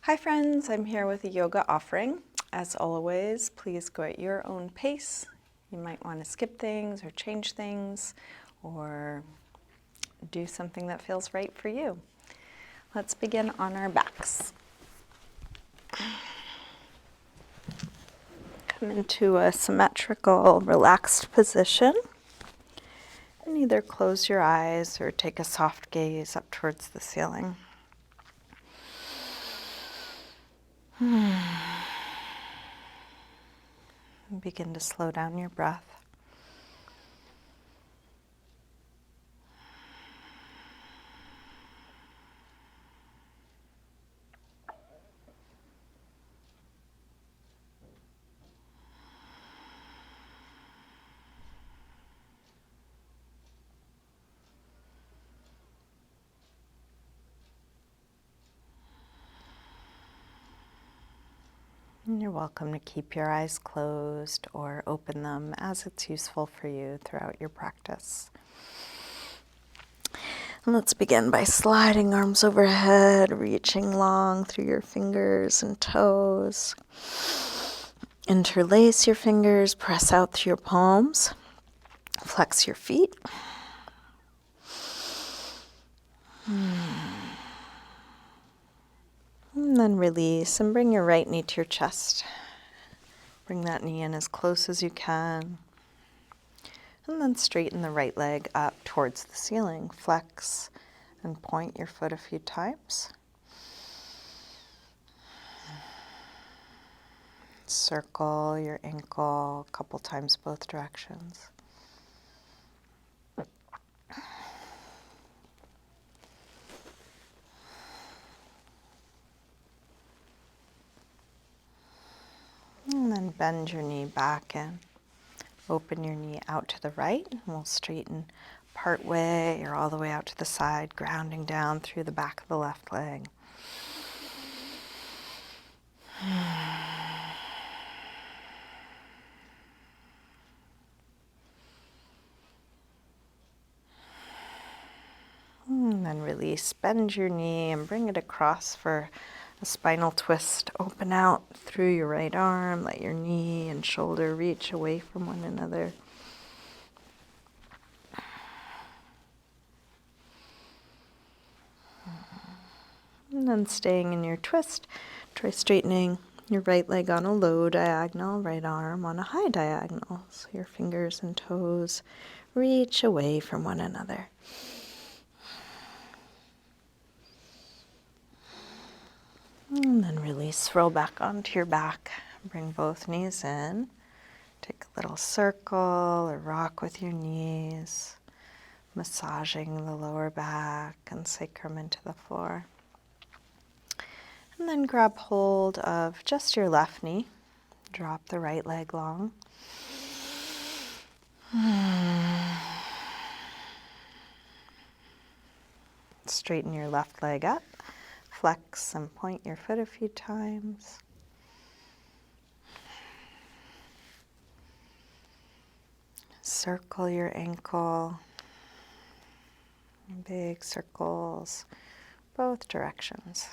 Hi friends, I'm here with a yoga offering. As always, please go at your own pace. You might want to skip things or change things or do something that feels right for you. Let's begin on our backs. Come into a symmetrical, relaxed position and either close your eyes or take a soft gaze up towards the ceiling. Begin to slow down your breath. And you're welcome to keep your eyes closed or open them as it's useful for you throughout your practice. And let's begin by sliding arms overhead, reaching long through your fingers and toes. Interlace your fingers, press out through your palms, flex your feet. And then release and bring your right knee to your chest. Bring that knee in as close as you can. And then straighten the right leg up towards the ceiling. Flex and point your foot a few times. Circle your ankle a couple times both directions. And then bend your knee back and open your knee out to the right. And we'll straighten part way or all the way out to the side, grounding down through the back of the left leg. And then release, bend your knee and bring it across for a spinal twist. Open out through your right arm, let your knee and shoulder reach away from one another. And then staying in your twist, try straightening your right leg on a low diagonal, right arm on a high diagonal. So your fingers and toes reach away from one another. And then release, roll back onto your back. Bring both knees in. Take a little circle or rock with your knees, massaging the lower back and sacrum into the floor. And then grab hold of just your left knee. Drop the right leg long. Straighten your left leg up. Flex and point your foot a few times. Circle your ankle. Big circles, both directions.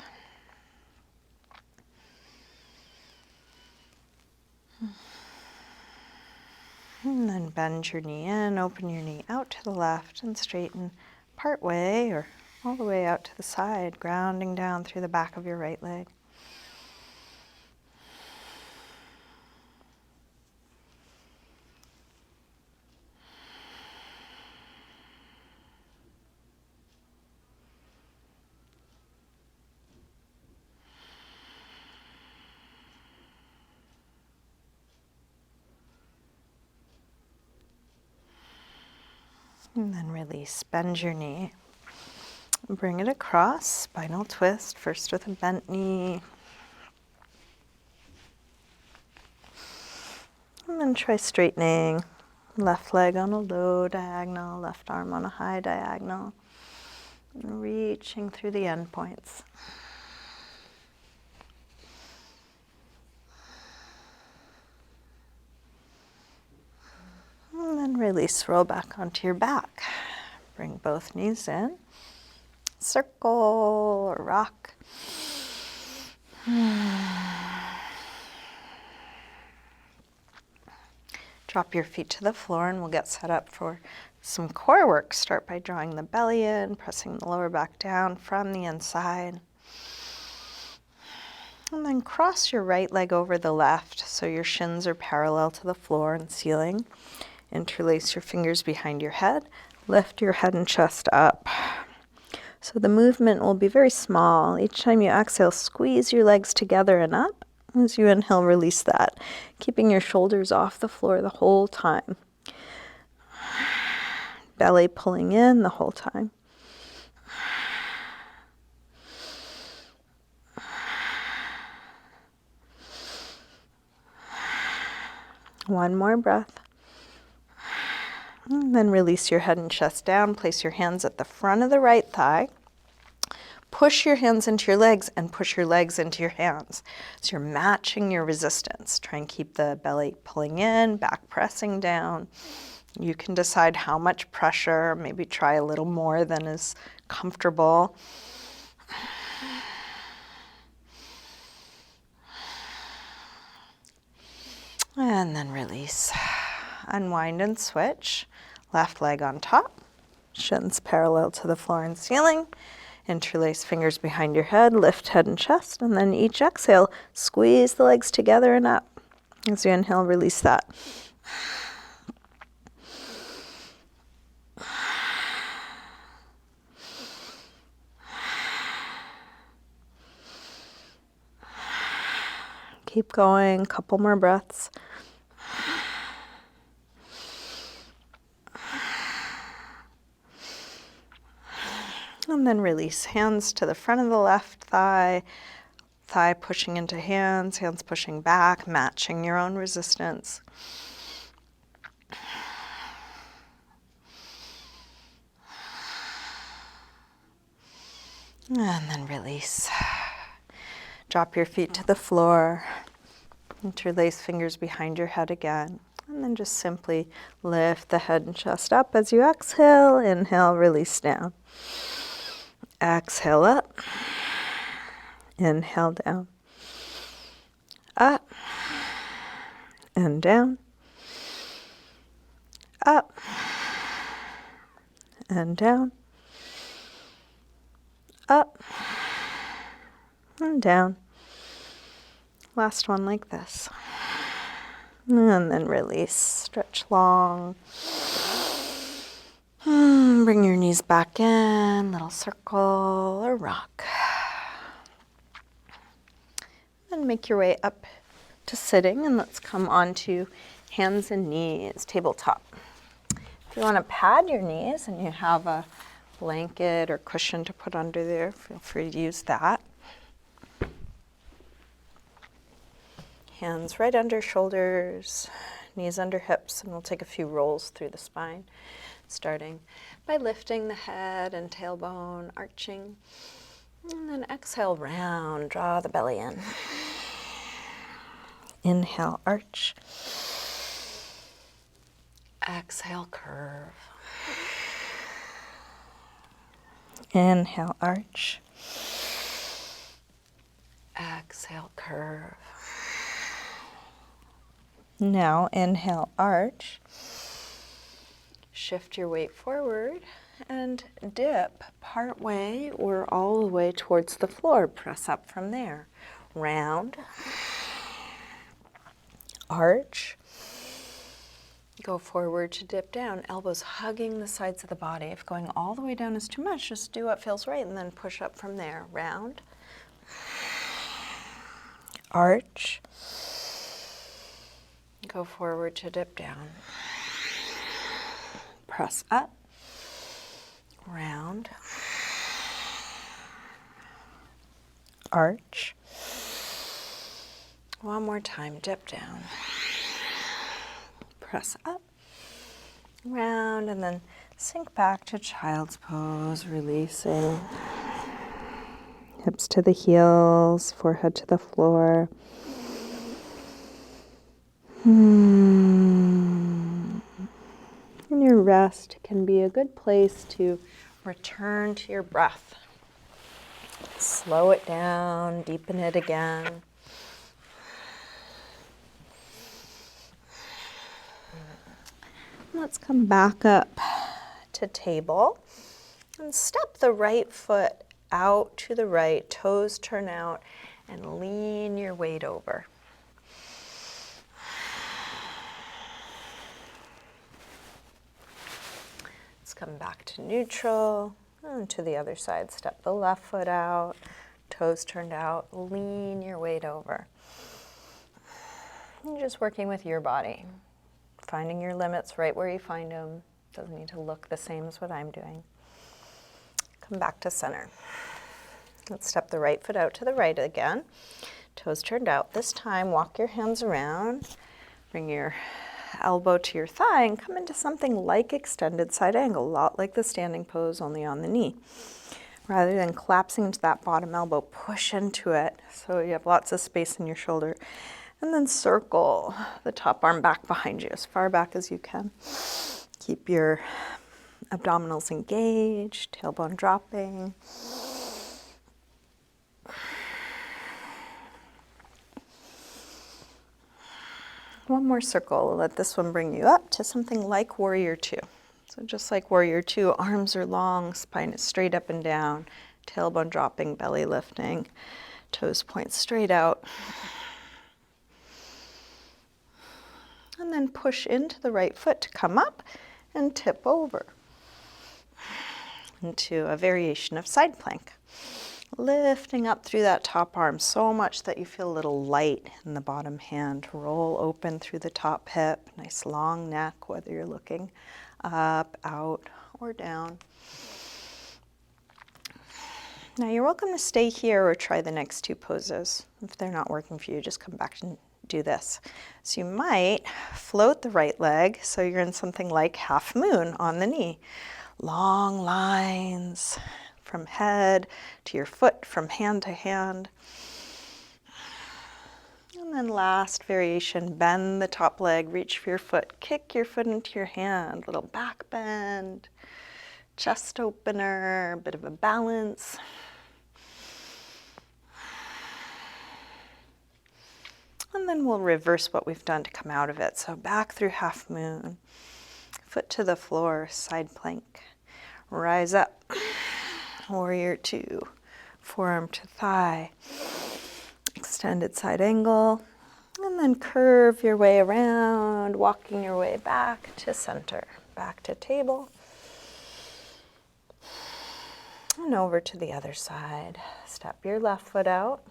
And then bend your knee in, open your knee out to the left and straighten part way or all the way out to the side, grounding down through the back of your right leg. And then release, bend your knee. Bring it across, spinal twist, first with a bent knee. And then try straightening. Left leg on a low diagonal, left arm on a high diagonal. And reaching through the end points. And then release, roll back onto your back. Bring both knees in. Circle or rock. Drop your feet to the floor and we'll get set up for some core work. Start by drawing the belly in, pressing the lower back down from the inside. And then cross your right leg over the left so your shins are parallel to the floor and ceiling. Interlace your fingers behind your head. Lift your head and chest up. So the movement will be very small. Each time you exhale, squeeze your legs together and up. As you inhale, release that, keeping your shoulders off the floor the whole time. Belly pulling in the whole time. One more breath. And then release your head and chest down. Place your hands at the front of the right thigh. Push your hands into your legs and push your legs into your hands. So you're matching your resistance. Try and keep the belly pulling in, back pressing down. You can decide how much pressure, maybe try a little more than is comfortable. And then release. Unwind and switch. Left leg on top. Shins parallel to the floor and ceiling. Interlace fingers behind your head. Lift head and chest. And then each exhale, squeeze the legs together and up. As you inhale, release that. Keep going, couple more breaths. And then release. Hands to the front of the left thigh, thigh pushing into hands, hands pushing back, matching your own resistance. And then release. Drop your feet to the floor. Interlace fingers behind your head again. And then just simply lift the head and chest up as you exhale. Inhale, release down. Exhale up. Inhale down. Up. And down. Up. And down. Up. And down. Last one like this. And then release. Stretch long. Bring your knees back in. Little circle or rock. And make your way up to sitting. And let's come onto hands and knees, tabletop. If you want to pad your knees and you have a blanket or cushion to put under there, feel free to use that. Hands right under shoulders, knees under hips, and we'll take a few rolls through the spine, starting by lifting the head and tailbone, arching, and then exhale, round, draw the belly in. Inhale, arch. Exhale, curve. Inhale, arch. Exhale, curve. Now inhale, arch. Shift your weight forward and dip part way or all the way towards the floor. Press up from there. Round. Arch. Go forward to dip down, elbows hugging the sides of the body. If going all the way down is too much, just do what feels right and then push up from there. Round. Arch. Go forward to dip down. Press up. Round. Arch. One more time, dip down. Press up, round, and then sink back to child's pose, releasing. Hips to the heels, forehead to the floor. And your rest can be a good place to return to your breath. Slow it down, deepen it again. Let's come back up to table and step the right foot out to the right, toes turn out, and lean your weight over. Let's come back to neutral and to the other side. Step the left foot out, toes turned out, lean your weight over. You're just working with your body, finding your limits right where you find them. Doesn't need to look the same as what I'm doing. Come back to center. Let's step the right foot out to the right again. Toes turned out. This time, walk your hands around. Bring your elbow to your thigh and come into something like extended side angle, a lot like the standing pose, only on the knee. Rather than collapsing into that bottom elbow, push into it so you have lots of space in your shoulder. And then circle the top arm back behind you, as far back as you can. Keep your abdominals engaged, tailbone dropping. One more circle. Let this one bring you up to something like Warrior Two. So just like Warrior Two, arms are long, spine is straight up and down, tailbone dropping, belly lifting, toes point straight out. And then push into the right foot to come up and tip over into a variation of side plank. Lifting up through that top arm so much that you feel a little light in the bottom hand. Roll open through the top hip, nice long neck, whether you're looking up, out, or down. Now you're welcome to stay here or try the next two poses. If they're not working for you, just come back and do this. So you might float the right leg so you're in something like half moon on the knee. Long lines from head to your foot, from hand to hand. And then last variation, bend the top leg, reach for your foot, kick your foot into your hand, little back bend, chest opener, a bit of a balance. And then we'll reverse what we've done to come out of it. So back through half moon, foot to the floor, side plank, rise up. Warrior Two, forearm to thigh, extended side angle, and then curve your way around, walking your way back to center, back to table, and over to the other side. Step your left foot out,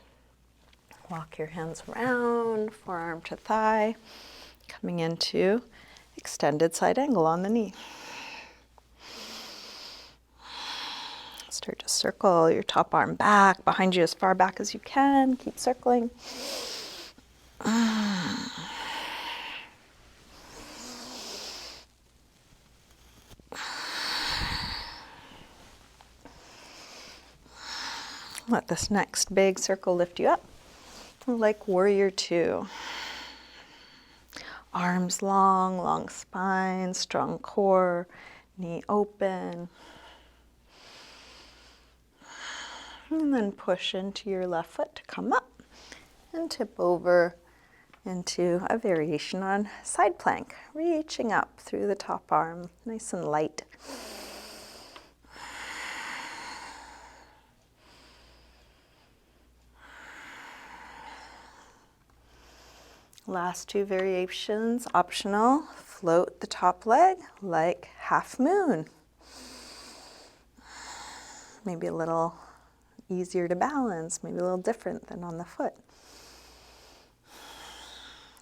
walk your hands around, forearm to thigh, coming into extended side angle on the knee. Start to circle your top arm back, behind you as far back as you can. Keep circling. Let this next big circle lift you up, like Warrior Two. Arms long, long spine, strong core, knee open. And then push into your left foot to come up and tip over into a variation on side plank, reaching up through the top arm, nice and light. Last two variations, optional. Float the top leg like half moon. Maybe a little easier to balance, maybe a little different than on the foot.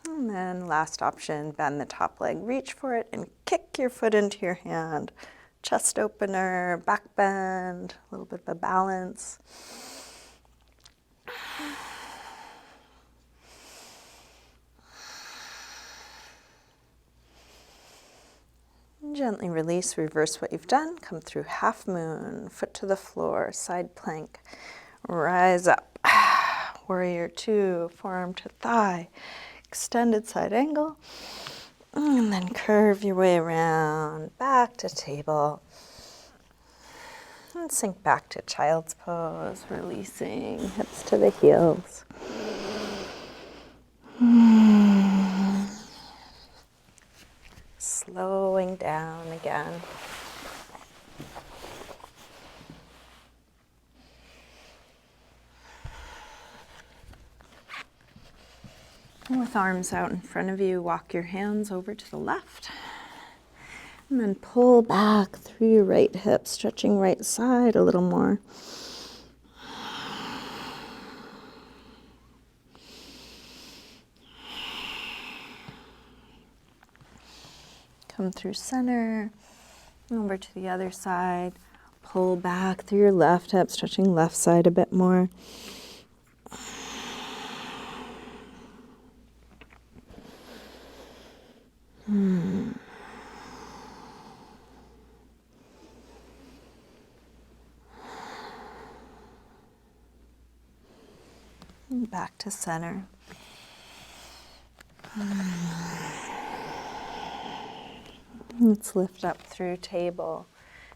And then last option, bend the top leg, reach for it, and kick your foot into your hand. Chest opener, back bend, a little bit of a balance. Gently release, reverse what you've done. Come through half moon, foot to the floor, side plank. Rise up. Warrior Two, forearm to thigh. Extended side angle. And then curve your way around, back to table. And sink back to child's pose, releasing hips to the heels. Slowing down again. And with arms out in front of you, walk your hands over to the left. And then pull back through your right hip, stretching right side a little more. Come through center, over to the other side. Pull back through your left hip, stretching left side a bit more. And back to center. Let's lift up through table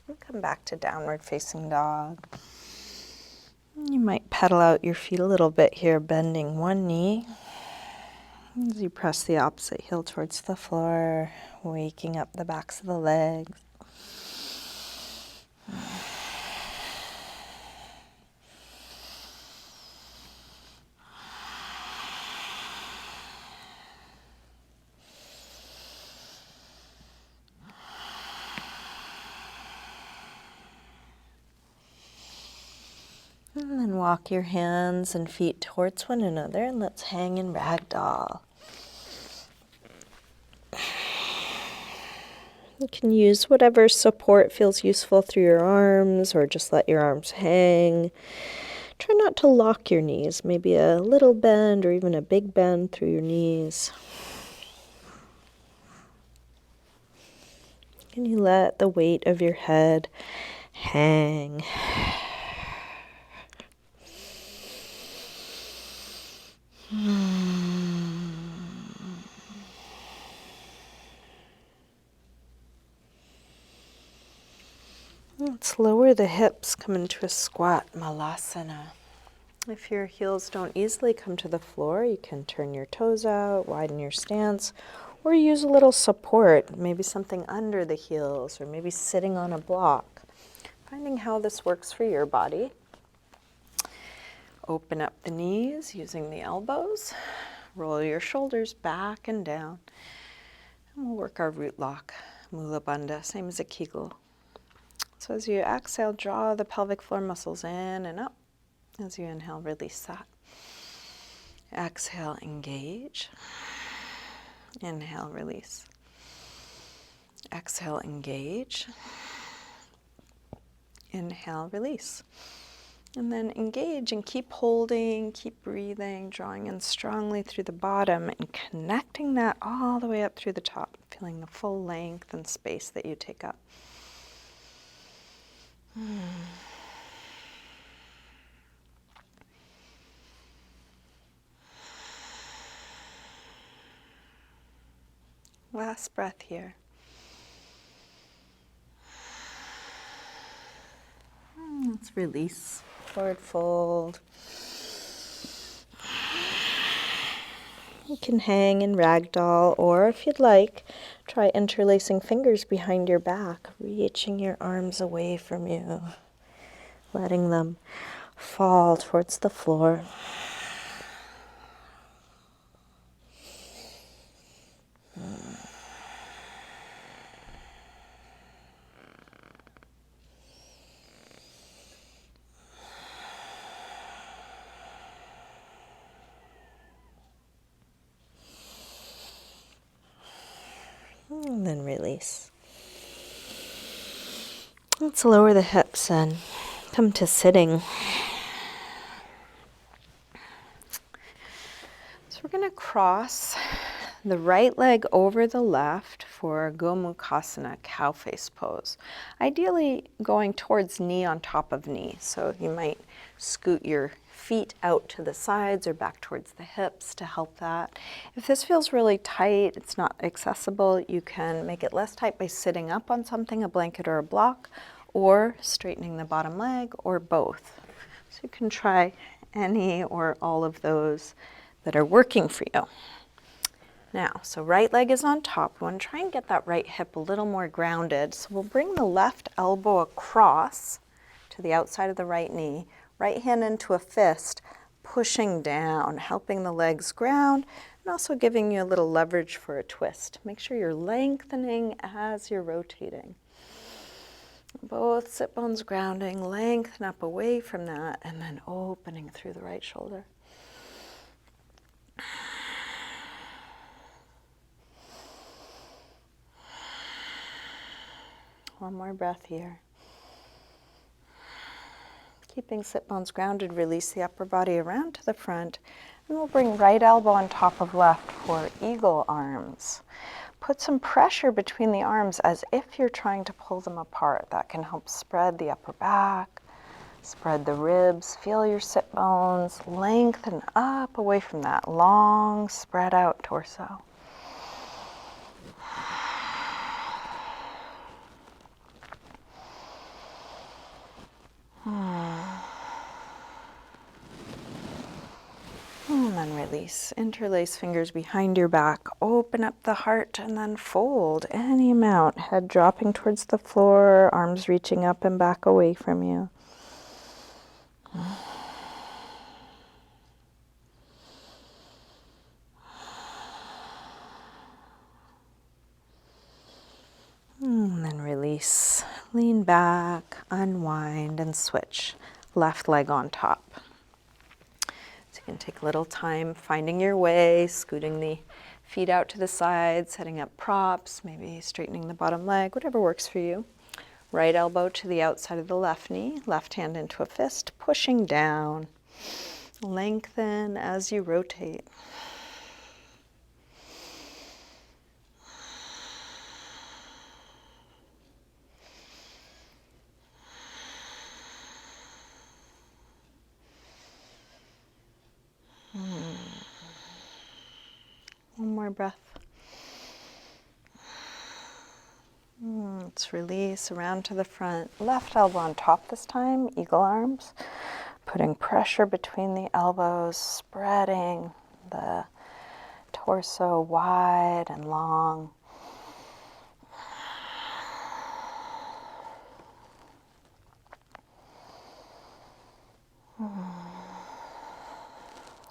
and come back to downward facing dog. You might pedal out your feet a little bit here, bending one knee as you press the opposite heel towards the floor, waking up the backs of the legs. And then walk your hands and feet towards one another, and let's hang in ragdoll. You can use whatever support feels useful through your arms, or just let your arms hang. Try not to lock your knees, maybe a little bend or even a big bend through your knees. Can you let the weight of your head hang? Let's lower the hips, come into a squat malasana. If your heels don't easily come to the floor, you can turn your toes out, widen your stance, or use a little support, maybe something under the heels, or maybe sitting on a block. Finding how this works for your body. Open up the knees using the elbows. Roll your shoulders back and down. And we'll work our root lock, Mula Bandha, same as a Kegel. So as you exhale, draw the pelvic floor muscles in and up. As you inhale, release that. Exhale, engage. Inhale, release. Exhale, engage. Inhale, release. And then engage and keep holding, keep breathing, drawing in strongly through the bottom and connecting that all the way up through the top, feeling the full length and space that you take up. Last breath here. Let's release. Forward fold. You can hang in ragdoll, or if you'd like, try interlacing fingers behind your back, reaching your arms away from you, letting them fall towards the floor. And then release. Let's lower the hips and come to sitting. So we're going to cross the right leg over the left for Gomukhasana, cow face pose. Ideally going towards knee on top of knee. So you might scoot your feet out to the sides or back towards the hips to help that. If this feels really tight, it's not accessible, you can make it less tight by sitting up on something, a blanket or a block, or straightening the bottom leg, or both. So you can try any or all of those that are working for you. Now, so right leg is on top. We want to try and get that right hip a little more grounded. So we'll bring the left elbow across to the outside of the right knee, right hand into a fist, pushing down, helping the legs ground, and also giving you a little leverage for a twist. Make sure you're lengthening as you're rotating. Both sit bones grounding, lengthen up away from that, and then opening through the right shoulder. One more breath here. Keeping sit bones grounded, release the upper body around to the front, and we'll bring right elbow on top of left for eagle arms. Put some pressure between the arms as if you're trying to pull them apart. That can help spread the upper back, spread the ribs, feel your sit bones, lengthen up away from that long, spread out torso. And then release. Interlace fingers behind your back. Open up the heart and then fold any amount. Head dropping towards the floor, arms reaching up and back away from you. And then release. Lean back, unwind, and switch. Left leg on top. So you can take a little time finding your way, scooting the feet out to the side, setting up props, maybe straightening the bottom leg, whatever works for you. Right elbow to the outside of the left knee, left hand into a fist, pushing down. Lengthen as you rotate. One more breath. Let's release around to the front. Left elbow on top this time, eagle arms. Putting pressure between the elbows, spreading the torso wide and long.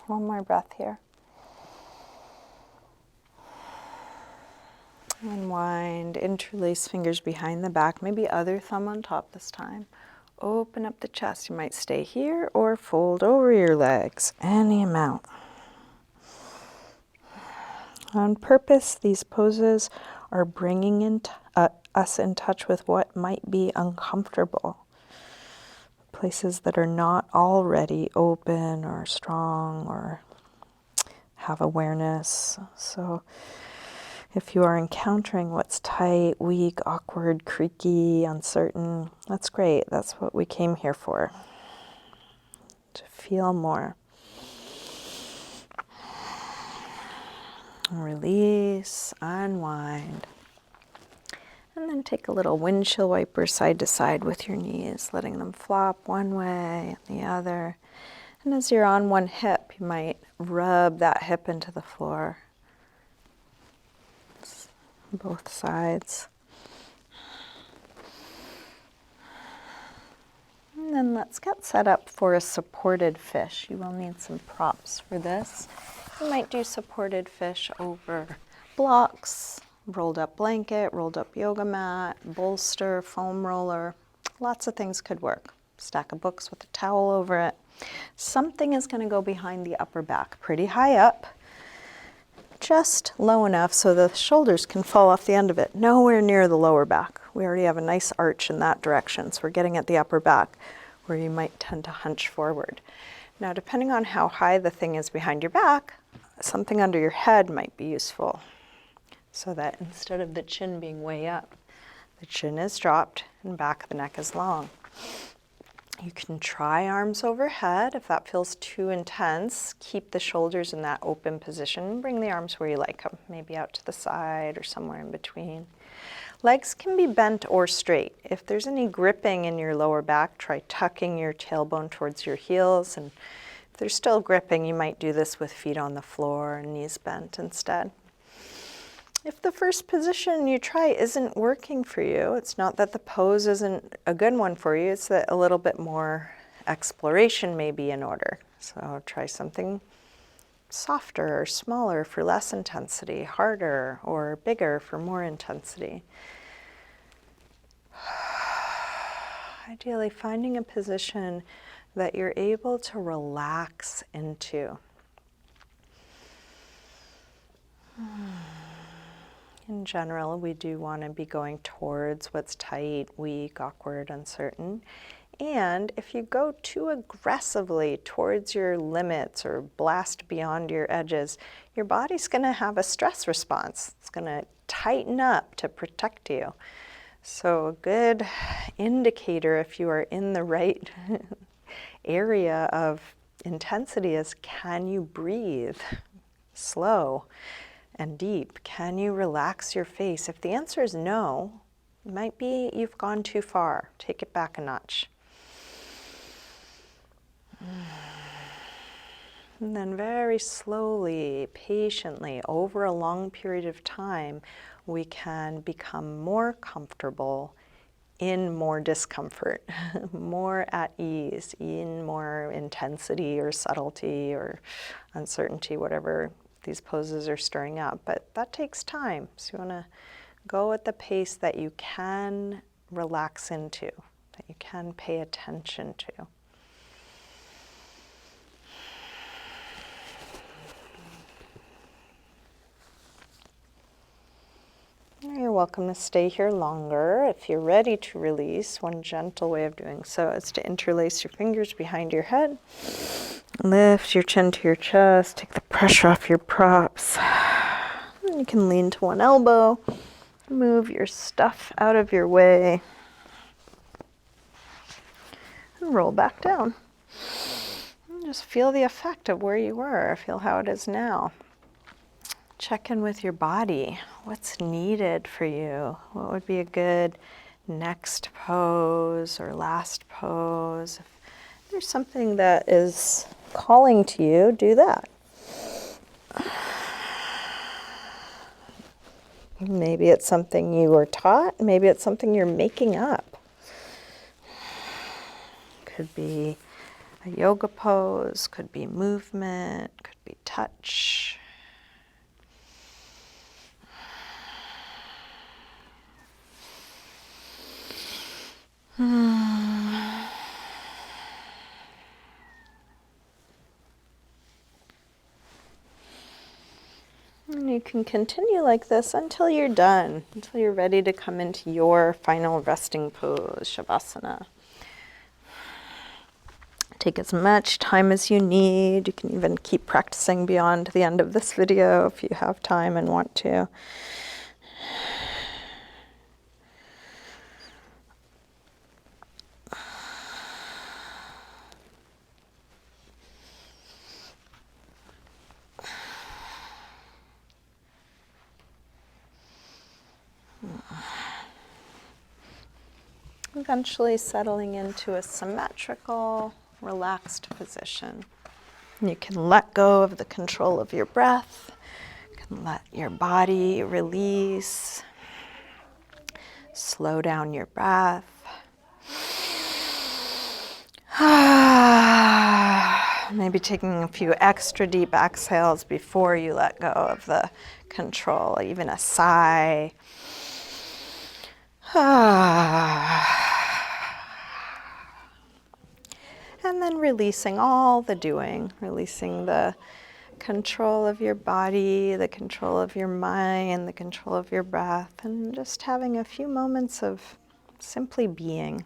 One more breath here. Unwind, interlace fingers behind the back, maybe other thumb on top this time. Open up the chest. You might stay here or fold over your legs, any amount. On purpose, these poses are bringing us in touch with what might be uncomfortable. Places that are not already open or strong or have awareness. So if you are encountering what's tight, weak, awkward, creaky, uncertain, that's great. That's what we came here for. To feel more. Release, unwind. And then take a little windshield wiper side to side with your knees, letting them flop one way and the other. And as you're on one hip, you might rub that hip into the floor. Both sides. And then let's get set up for a supported fish. You will need some props for this. You might do supported fish over blocks, rolled up blanket, rolled up yoga mat, bolster, foam roller. Lots of things could work. Stack of books with a towel over it. Something is going to go behind the upper back, pretty high up. Just low enough so the shoulders can fall off the end of it. Nowhere near the lower back. We already have a nice arch in that direction, so we're getting at the upper back where you might tend to hunch forward. Now, depending on how high the thing is behind your back, something under your head might be useful. So that instead of the chin being way up, the chin is dropped and back of the neck is long. You can try arms overhead. If that feels too intense, keep the shoulders in that open position. Bring the arms where you like them, maybe out to the side or somewhere in between. Legs can be bent or straight. If there's any gripping in your lower back, try tucking your tailbone towards your heels. And if there's still gripping, you might do this with feet on the floor and knees bent instead. If the first position you try isn't working for you, it's not that the pose isn't a good one for you, it's that a little bit more exploration may be in order. So try something softer or smaller for less intensity, harder or bigger for more intensity. Ideally, finding a position that you're able to relax into. In general, we do want to be going towards what's tight, weak, awkward, uncertain. And if you go too aggressively towards your limits or blast beyond your edges, your body's going to have a stress response. It's going to tighten up to protect you. So a good indicator if you are in the right area of intensity is, can you breathe slow and deep? Can you relax your face? If the answer is no, it might be you've gone too far. Take it back a notch. And then very slowly, patiently, over a long period of time, we can become more comfortable in more discomfort, more at ease, in more intensity or subtlety or uncertainty, whatever these poses are stirring up. But that takes time. So you want to go at the pace that you can relax into, that you can pay attention to. You're welcome to stay here longer. If you're ready to release, one gentle way of doing so is to interlace your fingers behind your head. Lift your chin to your chest. Take the pressure off your props. And you can lean to one elbow. Move your stuff out of your way. And roll back down. And just feel the effect of where you were. Feel how it is now. Check in with your body. What's needed for you? What would be a good next pose or last pose? If there's something that is calling to you, do that. Maybe it's something you were taught. Maybe it's something you're making up. Could be a yoga pose, could be movement, could be touch. And you can continue like this until you're done, until you're ready to come into your final resting pose, Shavasana. Take as much time as you need. You can even keep practicing beyond the end of this video if you have time and want to. Eventually settling into a symmetrical, relaxed position. You can let go of the control of your breath. You can let your body release. Slow down your breath. Maybe taking a few extra deep exhales before you let go of the control, even a sigh. And then releasing all the doing, releasing the control of your body, the control of your mind, the control of your breath, and just having a few moments of simply being.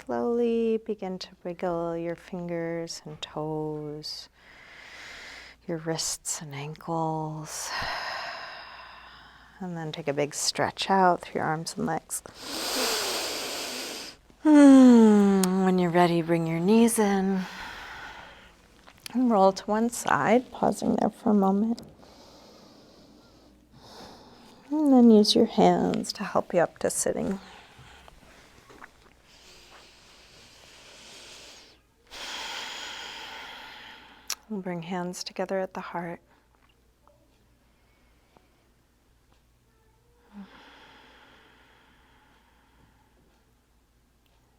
slowly begin to wiggle your fingers and toes, your wrists and ankles. And then take a big stretch out through your arms and legs. When you're ready, bring your knees in and roll to one side, pausing there for a moment. And then use your hands to help you up to sitting. And bring hands together at the heart.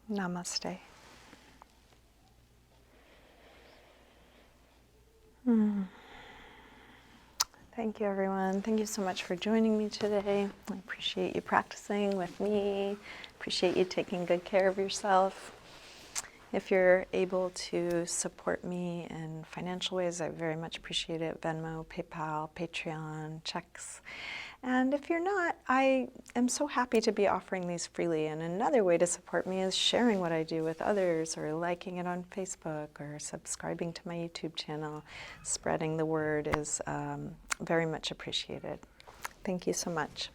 Namaste. Thank you, everyone. Thank you so much for joining me today. I appreciate you practicing with me. Appreciate you taking good care of yourself. If you're able to support me in financial ways, I very much appreciate it. Venmo, PayPal, Patreon, checks. And if you're not, I am so happy to be offering these freely. And another way to support me is sharing what I do with others, or liking it on Facebook, or subscribing to my YouTube channel. Spreading the word is very much appreciated. Thank you so much.